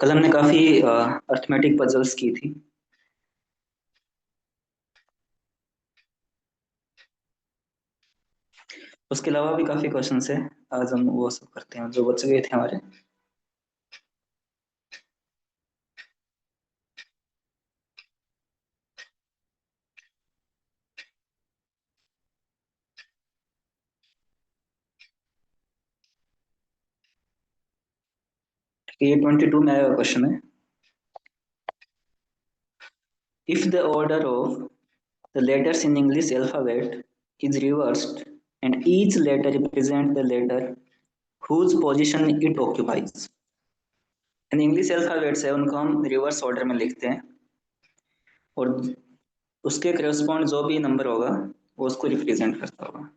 कल हमने काफी अर्थमेटिक पजल्स की थी। उसके अलावा भी काफी क्वेश्चंस है। आज हम वो सब करते हैं जो बच गए थे हमारे। ठीक है, ये 22 में आया हुआ क्वेश्चन है। If the order of the letters in English alphabet is reversed and each letter represents the letter whose position it occupies। In English alphabets है उनको हम रिवर्स ऑर्डर में लिखते हैं और उसके करस्पॉन्ड जो भी नंबर होगा वो उसको रिप्रेजेंट करता होगा।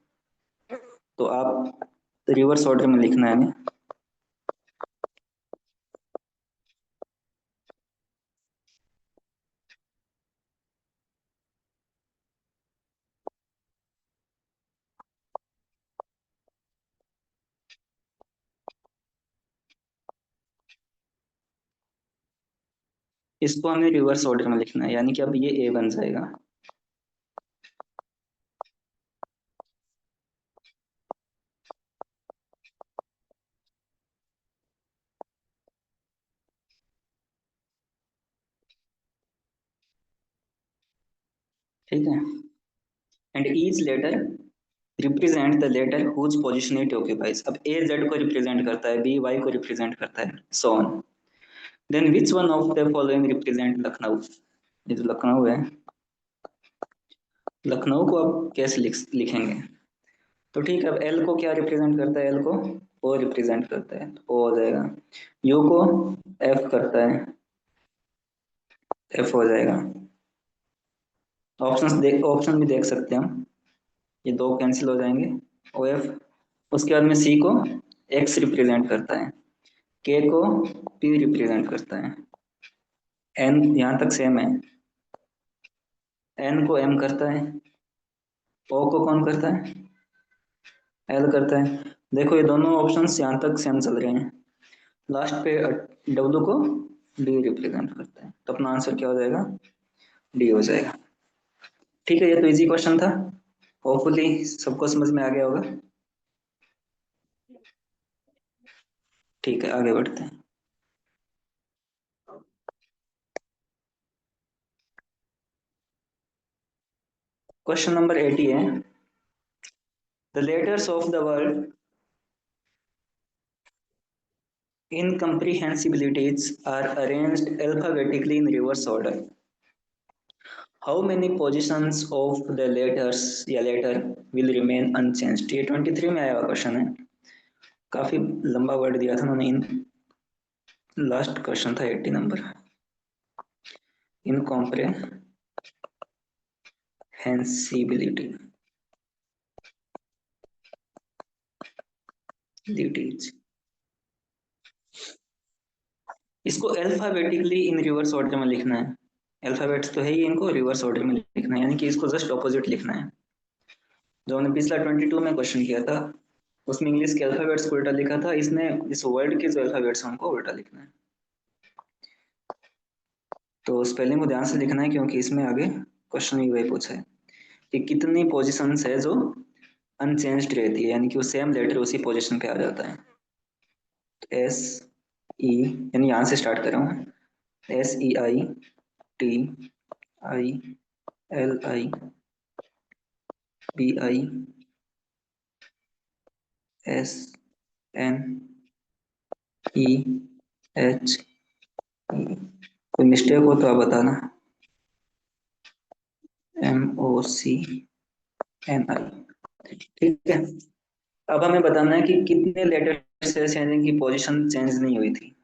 तो आप रिवर्स ऑर्डर में लिखना है हमें। इसको हमें रिवर्स ऑर्डर में लिखना है, यानी कि अब ये ए बन जाएगा। ठीक है। And each letter represent the letter whose position it occupies. अब ए जेड को रिप्रेजेंट करता है, बी वाई को रिप्रेजेंट करता है, so on. Then which one of the following represent Lucknow. ये जो लखनऊ है, लखनऊ को आप कैसे लिखेंगे? तो ठीक है, अब एल को क्या रिप्रेजेंट करता है? एल को ओ रिप्रेजेंट करता है, तो ओ हो जाएगा। यू को एफ करता है, एफ हो जाएगा। ऑप्शन भी देख सकते हैं हम, ये दो कैंसिल हो जाएंगे, ओ एफ। उसके बाद में सी को एक्स रिप्रेजेंट करता है, के को पी रिप्रेजेंट करता है, एन यहाँ तक सेम है, एन को एम करता है, ओ को कौन करता है? एल करता है। देखो ये दोनों ऑप्शंस यहाँ तक सेम चल रहे हैं। लास्ट पे डब्ल्यू को डी रिप्रेजेंट करता है, तो अपना आंसर क्या हो जाएगा? डी हो जाएगा। ठीक है, ये तो इजी क्वेश्चन था। होपफुली सबको समझ में आ गया होगा। ठीक है, आगे बढ़ते हैं। क्वेश्चन नंबर 80 है। The letters of the word incomprehensibilities are arranged alphabetically in reverse order. How many positions of the letters या letter will remain unchanged? ये 23 में आया हुआ क्वेश्चन है। काफी लंबा वर्ड दिया था उन्होंने। इन लास्ट क्वेश्चन था 80 नंबर। इनकॉम्प्रेहेंसिबिलिटी लिटीज, इसको अल्फाबेटिकली इन रिवर्स ऑर्डर में लिखना है। अल्फाबेट्स तो है ही, इनको रिवर्स ऑर्डर में लिखना है, यानी कि इसको जस्ट ऑपोजिट लिखना है। जो हमने पिछला 22 में क्वेश्चन किया था उसमें इंग्लिश के अल्फाबेट्स को उल्टा लिखा था, इसने इस वर्ड के जो अल्फाबेट्स हैं उनको उल्टा लिखना है। तो स्पेलिंग को ध्यान से लिखना है, क्योंकि इसमें आगे क्वेश्चन भी वही पूछा है कि कितनी पोजीशंस है जो अनचेंज्ड रहती है, यानी कि वो सेम लेटर उसी पोजीशन पे आ जाता है। एस ई, यानी यहाँ से स्टार्ट कर रहा हूँ। S E I, T I, L I, B I, S N E, H E. कोई मिस्टेक हो तो आप बताना। M O C N I. ठीक है। अब हमें बताना है कि कितने लेटर से जिनकी पोजीशन चेंज नहीं हुई थी।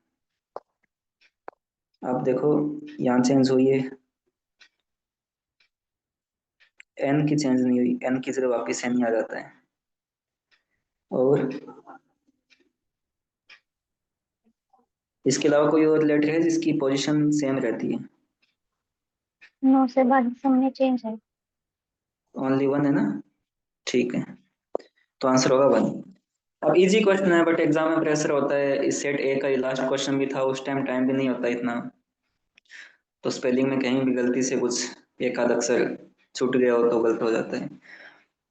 आप देखो, यहाँ चेंज हुई है, एन की चेंज नहीं हुई, एन की जगह वापस एन ही आ जाता है। और इसके अलावा कोई और लेटर है जिसकी पोजीशन सेम रहती है? नो से बाद सबने चेंज है। ओनली वन है ना? ठीक है, तो आंसर होगा वन। अब इजी क्वेश्चन है बट एग्जाम में प्रेशर होता है, इस सेट ए का ये लास्ट क्वेश्चन भी था, उस टाइम टाइम भी नहीं होता इतना, तो स्पेलिंग में कहीं भी गलती से कुछ एक आध अक्षर छूट गया हो तो गलत हो जाता है।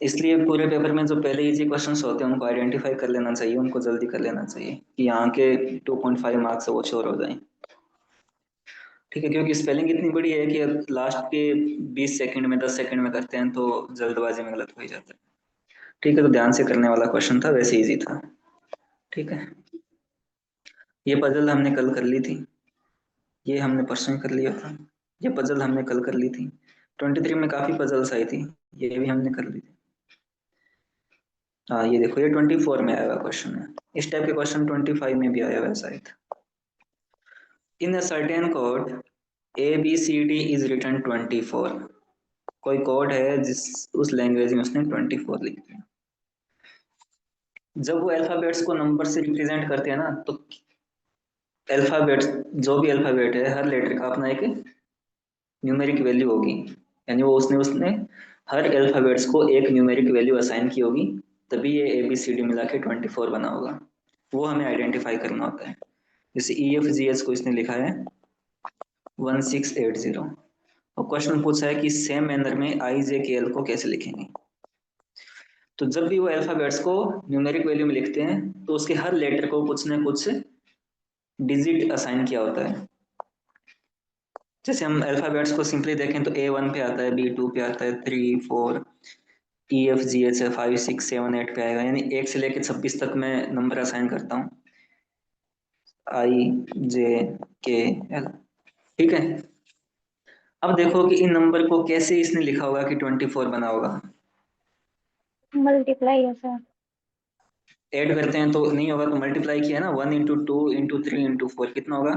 इसलिए पूरे पेपर में जो पहले इजी क्वेश्चंस होते हैं उनको आइडेंटिफाई कर लेना चाहिए, उनको जल्दी कर लेना चाहिए कि यहाँ के 2.5 मार्क्स वो श्योर हो जाए। ठीक है, क्योंकि स्पेलिंग इतनी बड़ी है कि लास्ट के 20 सेकंड में 10 सेकंड में करते हैं तो जल्दबाजी में गलत हो ही जाता है। ठीक है, तो ध्यान से करने वाला क्वेश्चन था, वैसे इजी था। ठीक है, ये पजल हमने कल कर ली थी, ये हमने परसों ही कर लिया था, ये पजल हमने कल कर ली थी। 23 में काफी पजल्स आई थी, ये भी हमने कर ली थी। हाँ ये देखो, ये 24 में आया हुआ क्वेश्चन है, इस टाइप के क्वेश्चन 25 में भी आया हुआ है शायद। In a certain code ABCD is written 24, कोई कोड है जिस उस लैंग्वेज में उसने 24 लिख दिया। जब वो अल्फाबेट्स को नंबर से रिप्रेजेंट करते हैं ना, तो अल्फाबेट्स, जो भी अल्फाबेट है हर लेटर का अपना एक न्यूमेरिक वैल्यू होगी, यानी वो उसने उसने हर अल्फाबेट्स को एक न्यूमेरिक वैल्यू असाइन की होगी, तभी ये ABCD मिला के 24 बना होगा। वो हमें आइडेंटिफाई करना होता है। जैसे EFGH को इसने लिखा है 1680, और क्वेश्चन पूछा है कि सेम मैनर में IJKL को कैसे लिखेंगे। तो जब भी वो अल्फाबेट्स को न्यूमेरिक वैल्यू में लिखते हैं तो उसके हर लेटर को कुछ ना कुछ डिजिट असाइन किया होता है। जैसे हम अल्फाबेट्स को सिंपली देखें तो A1 पे आता है, B2 पे आता है, 3 4, EFGH है, 5 6 7 8 पे आएगा, यानी 1 से लेकर 26 तक मैं नंबर असाइन करता हूँ, IJKL। ठीक है, अब देखो कि इन नंबर को कैसे इसने लिखा होगा कि 24 बना होगा। मल्टीप्लाई है सर। ऐड करते हैं तो नहीं होगा, तो मल्टीप्लाई किया ना, 1 इंटू 2 इंटू 3 इंटू 4 कितना होगा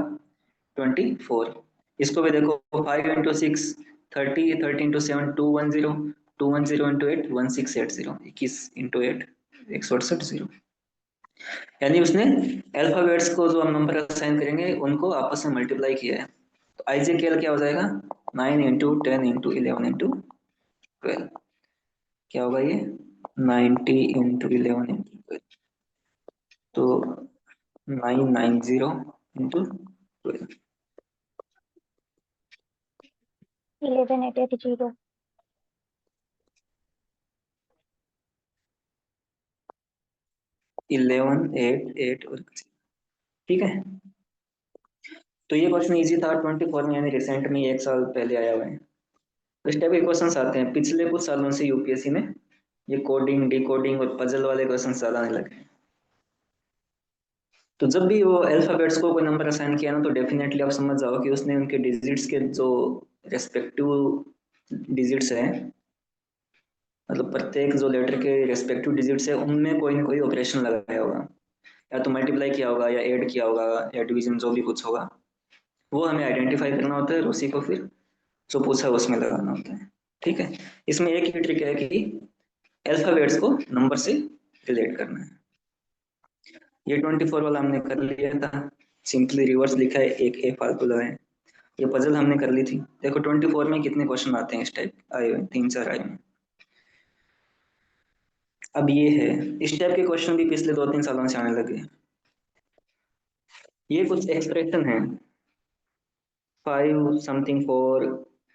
24। इसको भी देखो, 5 इंटू 6 30, 30 इंटू 7 210, 210 इंटू 8 1680, 21 इंटू 8 168 यानी उसने अल्फाबेट्स को जो हम नंबर असाइन करेंगे उनको आपस में मल्टीप्लाई किया है। तो IJKL क्या हो जाएगा 9 इंटू 10 इंटू 11 इंटू 12, क्या होगा ये 90 इंटू 11 इंटू 12, तो 990 इंटू 12, 11,880। 1188 और ठीक है। तो ये क्वेश्चन इजी था 24 में, यानी रिसेंट में 1 साल पहले आया हुआ है। तो इस टाइप के क्वेश्चन आते हैं पिछले कुछ सालों से यूपीएससी में, ये कोडिंग डिकोडिंग और पजल वाले क्वेश्चन ज्यादा आने लगे हैं। तो जब भी वो अल्फाबेट्स को कोई नंबर असाइन किया ना, तो डेफिनेटली आप समझ जाओ कि उसने उनके डिजिट्स के जो रेस्पेक्टिव डिजिट्स हैं, मतलब प्रत्येक जो लेटर के रेस्पेक्टिव डिजिट्स है उनमें कोई ना कोई ऑपरेशन लगाया होगा, या तो मल्टीप्लाई किया होगा या ऐड किया होगा या डिवीजन, जो भी कुछ होगा वो हमें आइडेंटिफाई करना होता है और उसी को फिर जो पूछा है उसमें लगाना होता है। ठीक है, इसमें एक ही ट्रिक है कि अल्फाबेट्स को नंबर से रिलेट करना है। ये 24 वाला हमने कर लिया था, सिंपली रिवर्स लिखा है, एक ए फालतू लगाए। ये पजल हमने कर ली थी। देखो 24 में कितने क्वेश्चन आते हैं इस टाइप आए हुए, 3 4 आए हुए। अब ये है, इस टाइप के क्वेश्चन भी पिछले 2 3 सालों से आने लगे। ये कुछ एक्सप्रेशन है, 5 समथिंग 4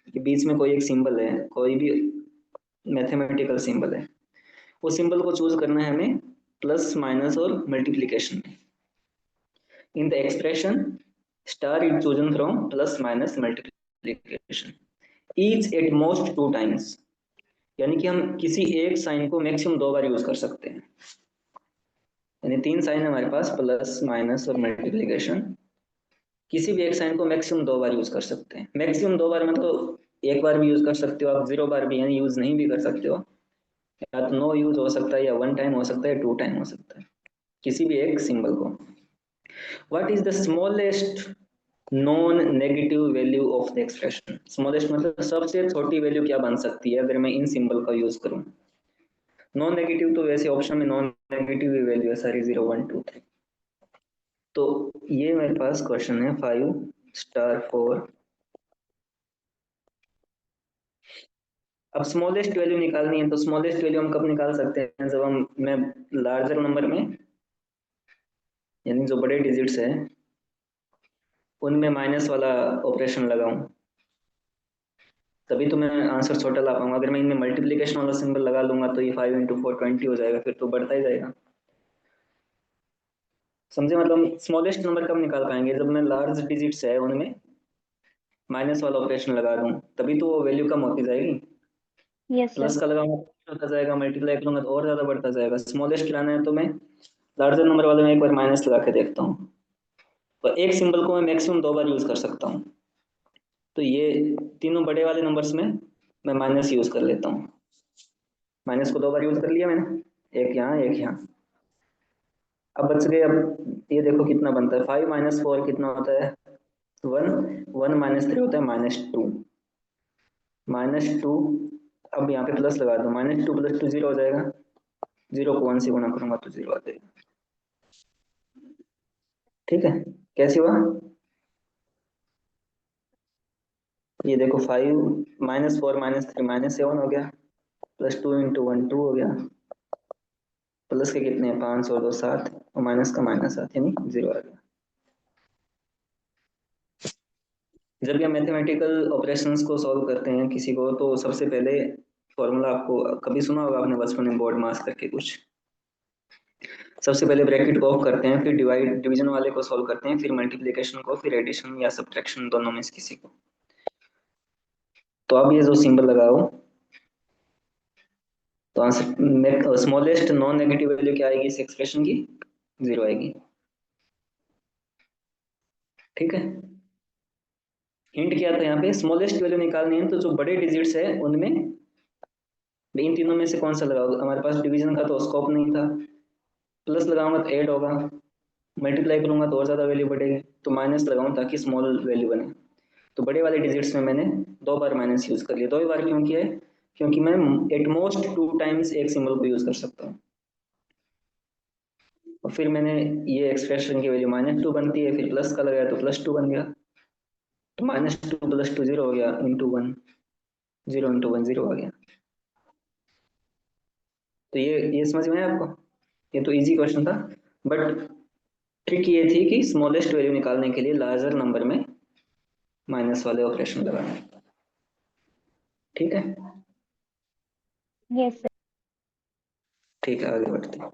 के बीच में कोई एक सिंबल है, कोई भी मैथमेटिकल सिंबल है, वो सिंबल को चूज करना है हमें प्लस माइनस और मल्टीप्लीकेशन में। In the expression star is chosen from plus minus multiplication each at most 2 times, यानी कि हम किसी एक साइन को मैक्सिमम 2 बार यूज कर सकते हैं। यानी 3 साइन है हमारे पास, प्लस माइनस और मल्टीप्लीकेशन, किसी भी एक साइन को मैक्सिमम 2 बार यूज कर सकते हैं। मैक्सिमम 2 बार मतलब एक बार भी यूज कर सकते हो आप, 0 बार भी यानी यूज नहीं भी कर सकते हो, या तो नो यूज हो सकता है, या 1 टाइम हो सकता है, 2 टाइम हो सकता है, किसी भी एक सिंबल को। What is the smallest non negative value of the expression, smallest मतलब सबसे छोटी वैल्यू क्या बन सकती है अगर मैं इन सिंबल का यूज करूं। नॉन नेगेटिव तो वैसे ऑप्शन में नॉन नेगेटिव वैल्यू है सारी, 0 1 2 3। तो ये मेरे पास क्वेश्चन है 5 स्टार 4। अब स्मॉलेस्ट वैल्यू निकालनी है, तो स्मॉलेस्ट वैल्यू हम कब निकाल सकते हैं, जब हम मैं लार्जर नंबर में यानी जो बड़े डिजिट्स है उनमें माइनस वाला ऑपरेशन लगाऊं, तभी तो मैं आंसर छोटा ला पाऊंगा। अगर मैं इनमें मल्टीप्लिकेशन वाला सिंबल लगा लूंगा तो ये 5 × 4 20 हो जाएगा, फिर तो बढ़ता ही जाएगा। समझे? मतलब स्मॉलेस्ट नंबर कब निकाल पाएंगे, जब मैं लार्ज डिजिट्स है उनमें माइनस वाला ऑपरेशन लगा दूं, तभी तो वो वैल्यू कम होती जाएगी। Yes plus sir. का लगाऊंगा तो होता जाएगा, मल्टीप्लाई करूंगा तो और ज्यादा बढ़ता जाएगा। स्मॉलेस्ट लाना है तो मैं लार्जर नंबर वाले में एक बार माइनस लगा के देखता हूँ, तो एक सिंबल को मैं मैक्सिमम 2 बार यूज कर सकता हूँ। तो ये तीनों बड़े वाले नंबर्स में मैं माइनस यूज कर लेता हूँ। माइनस को 2 बार यूज कर लिया मैंने, एक यहाँ एक यहाँ। अब बच गए, अब ये देखो कितना बनता है, 5 - 4 कितना होता है, 1। 1 - 3 होता है -2। -2, अब यहाँ पे प्लस लगा दो, -2 + 2 0 हो जाएगा। 0 को 1 से गुणा करूंगा तो 0 आ जाएगा। ठीक है, कैसे हुआ? ये देखो 5 -4 -3 -7 हो गया, +2 × 1 2 हो गया, प्लस के कितने 5 और 2 7, और माइनस का -7 यानी 0 आ गया। जब भी हम मैथमेटिकल ऑपरेशंस को सॉल्व करते हैं किसी को, तो सबसे पहले फॉर्मूला आपको कभी सुना होगा आपने बचपन में, बोर्ड मास करके कुछ। सबसे पहले ब्रैकेट को ऑफ करते हैं, फिर डिवीजन वाले को सॉल्व करते हैं, फिर मल्टीप्लिकेशन को, फिर एडिशन या सब्ट्रैक्शन, दोनों में से किसी को। तो अब ये जो सिंबल लगाओ, तो answer smallest non negative value क्या आएगी इस एक्सप्रेशन की? 0 आएगी। ठीक है, हिंट क्या था यहाँ पे, स्मॉलेस्ट वैल्यू निकालनी है तो जो बड़े डिजिट्स है उनमें इन तीनों में से कौन सा लगाओ। हमारे पास डिवीजन का तो स्कोप नहीं था, प्लस लगाऊंगा तो ऐड होगा, मल्टीप्लाई करूंगा तो और ज्यादा वैल्यू बढ़ेगी, तो माइनस लगाऊं ताकि स्मॉल वैल्यू बने। तो बड़े वाले डिजिट्स में मैंने 2 बार माइनस यूज कर लिया। 2 ही बार क्यों किया है? क्योंकि मैं एट मोस्ट 2 टाइम्स एक सिंबल को यूज कर सकता हूँ। और फिर मैंने ये एक्सप्रेशन की वैल्यू -2 बनती है, फिर प्लस का लगाया तो +2 बन गया, तो -2 + 2 0 हो गया, इंटू 1 0 × 1 0 आ गया। तो ये समझ में आया आपको? ये तो इजी क्वेश्चन था, बट ट्रिक ये थी कि स्मॉलेस्ट वैल्यू निकालने के लिए लार्जर नंबर में माइनस वाले ऑपरेशन लगाना। ठीक है, यस सर। ठीक है, आगे बढ़ते हैं।